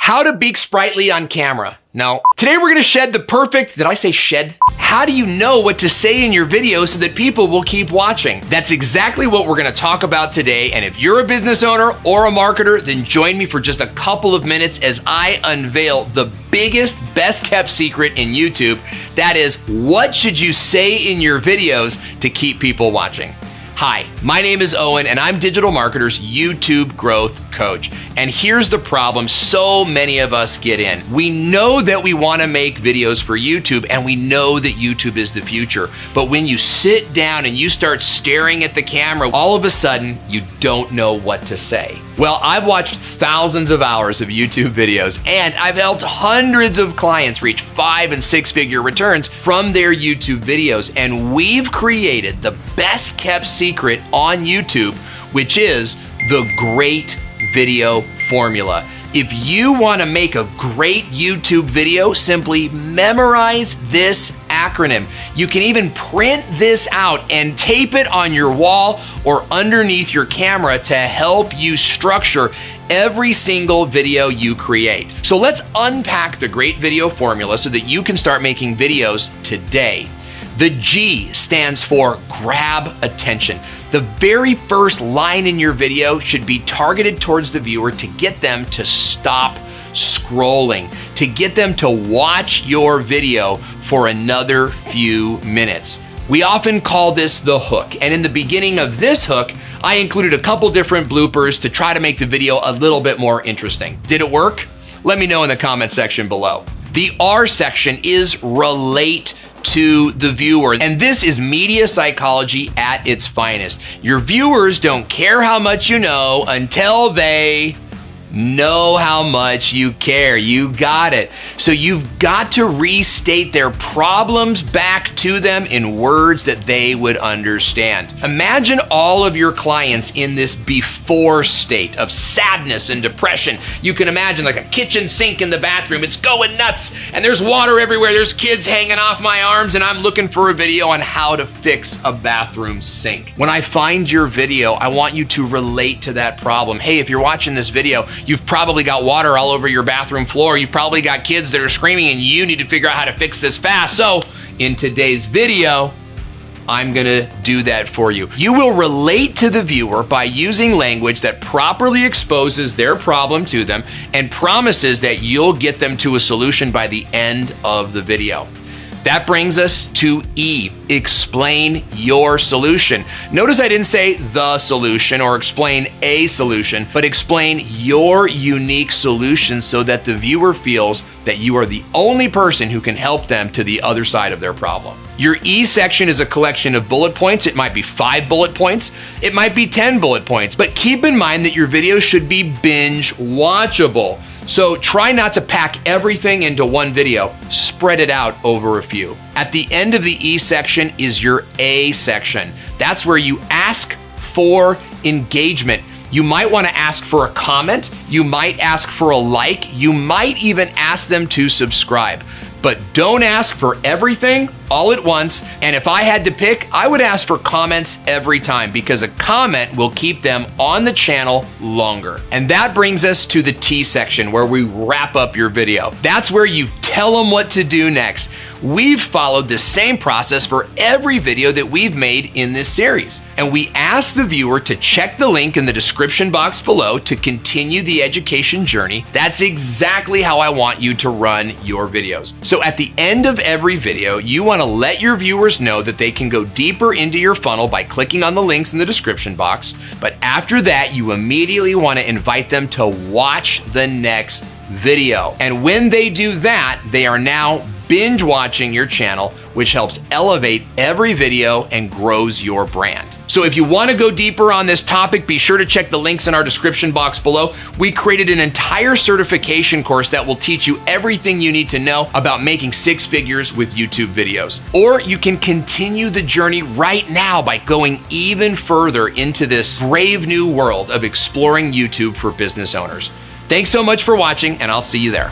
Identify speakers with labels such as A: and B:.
A: How to be sprightly on camera. No. Today we're gonna shed the perfect, did I say shed? How do you know what to say in your video so that people will keep watching? That's exactly what we're gonna talk about today. And if you're a business owner or a marketer, then join me for just a couple of minutes as I unveil the biggest, best kept secret in YouTube. That is, what should you say in your videos to keep people watching? Hi, my name is Owen and I'm Digital Marketer's YouTube growth coach. And here's the problem so many of us get in. We know that we want to make videos for YouTube and we know that YouTube is the future. But when you sit down and you start staring at the camera, all of a sudden you don't know what to say. Well, I've watched thousands of hours of YouTube videos and I've helped hundreds of clients reach 5- and 6-figure returns from their YouTube videos. And we've created the best kept secret on YouTube, which is the G.R.E.A.T video formula. If you want to make a great YouTube video, simply memorize this acronym. You can even print this out and tape it on your wall or underneath your camera to help you structure every single video you create. So let's unpack the G.R.E.A.T video formula so that you can start making videos today. The G stands for grab attention. The very first line in your video should be targeted towards the viewer to get them to stop scrolling, to get them to watch your video for another few minutes. We often call this the hook. And in the beginning of this hook, I included a couple different bloopers to try to make the video a little bit more interesting. Did it work? Let me know in the comment section below. The R section is relate to the viewer. And this is media psychology at its finest. Your viewers don't care how much you know until they know how much you care. You got it. So you've got to restate their problems back to them in words that they would understand. Imagine all of your clients in this before state of sadness and depression. You can imagine like a kitchen sink in the bathroom. It's going nuts and there's water everywhere. There's kids hanging off my arms and I'm looking for a video on how to fix a bathroom sink. When I find your video, I want you to relate to that problem. Hey, if you're watching this video, you've probably got water all over your bathroom floor. You've probably got kids that are screaming and you need to figure out how to fix this fast. So in today's video, I'm gonna do that for you. You will relate to the viewer by using language that properly exposes their problem to them and promises that you'll get them to a solution by the end of the video. That brings us to E, explain your solution. Notice I didn't say the solution or explain a solution, but explain your unique solution so that the viewer feels that you are the only person who can help them to the other side of their problem. Your E section is a collection of bullet points. It might be 5 bullet points. It might be 10 bullet points, but keep in mind that your video should be binge watchable. So try not to pack everything into one video, spread it out over a few. At the end of the E section is your A section. That's where you ask for engagement. You might want to ask for a comment, you might ask for a like, you might even ask them to subscribe. But don't ask for everything all at once. And if I had to pick, I would ask for comments every time because a comment will keep them on the channel longer. And that brings us to the T section where we wrap up your video. That's where you tell them what to do next. We've followed the same process for every video that we've made in this series. And we ask the viewer to check the link in the description box below to continue the education journey. That's exactly how I want you to run your videos. So at the end of every video, you want to let your viewers know that they can go deeper into your funnel by clicking on the links in the description box. But after that, you immediately want to invite them to watch the next video. And when they do that, they are now binge watching your channel, which helps elevate every video and grows your brand. So if you want to go deeper on this topic, be sure to check the links in our description box below. We created an entire certification course that will teach you everything you need to know about making 6 figures with YouTube videos. Or you can continue the journey right now by going even further into this brave new world of exploring YouTube for business owners. Thanks so much for watching, and I'll see you there.